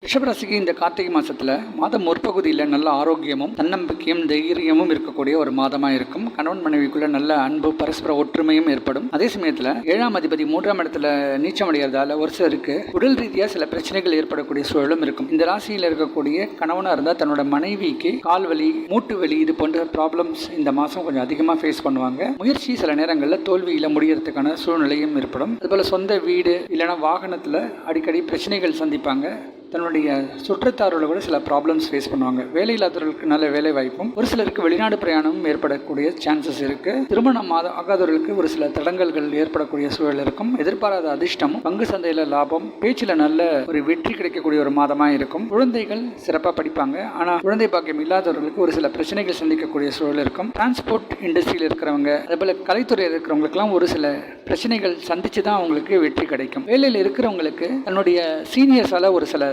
ரிஷபராசிக்கு இந்த கார்த்திகை மாதத்தில் மாதம் முற்பகுதியில் நல்ல ஆரோக்கியமும் தன்னம்பிக்கையும் தைரியமும் இருக்கக்கூடிய ஒரு மாதமாக இருக்கும். கணவன் மனைவிக்குள்ள நல்ல அன்பு பரஸ்பர ஒற்றுமையும் ஏற்படும். அதே சமயத்தில் 7ஆம் அதிபதி 3ஆம் இடத்துல நீச்சம் அடைகிறதால ஒரு சிலருக்கு உடல் ரீதியாக சில பிரச்சனைகள் ஏற்படக்கூடிய சூழலும் இருக்கும். இந்த ராசியில் இருக்கக்கூடிய கணவனாக இருந்தால் தன்னோட மனைவிக்கு கால் வலி, மூட்டு வலி இது போன்ற ப்ராப்ளம்ஸ் இந்த மாதம் கொஞ்சம் அதிகமாக ஃபேஸ் பண்ணுவாங்க. முயற்சி சில நேரங்களில் தோல்வியில் முடியறதுக்கான சூழ்நிலையும் ஏற்படும். அதுபோல் சொந்த வீடு இல்லைன்னா வாகனத்தில் அடிக்கடி பிரச்சனைகள் சந்திப்பாங்க. தன்னுடைய சுற்றத்தாரோட கூட சில ப்ராப்ளம்ஸ் ஃபேஸ் பண்ணுவாங்க. வேலை இல்லாதவர்களுக்கு நல்ல வேலை வாய்ப்பும், ஒரு சிலருக்கு வெளிநாடு பிரயாணமும் ஏற்படக்கூடிய சான்சஸ் இருக்கு. திருமணம் ஆகாதவர்களுக்கு ஒரு சில தடங்கல்கள் ஏற்படக்கூடிய சூழல் இருக்கும். எதிர்பாராத அதிர்ஷ்டமும், பங்கு சந்தையில லாபம், பேச்சில் நல்ல ஒரு வெற்றி கிடைக்கக்கூடிய ஒரு மாதமாக இருக்கும். குழந்தைகள் சிறப்பாக படிப்பாங்க. ஆனால் குழந்தை பாக்கியம் இல்லாதவர்களுக்கு ஒரு சில பிரச்சனைகள் சந்திக்கக்கூடிய சூழல் இருக்கும். டிரான்ஸ்போர்ட் இண்டஸ்ட்ரியில் இருக்கிறவங்க, அதேபோல கலைத்துறையில் இருக்கிறவங்களுக்குலாம் ஒரு சில பிரச்சனைகள் சந்திச்சு தான் அவங்களுக்கு வெற்றி கிடைக்கும். வேலையில் இருக்கிறவங்களுக்கு தன்னுடைய சீனியர்ஸால ஒரு சில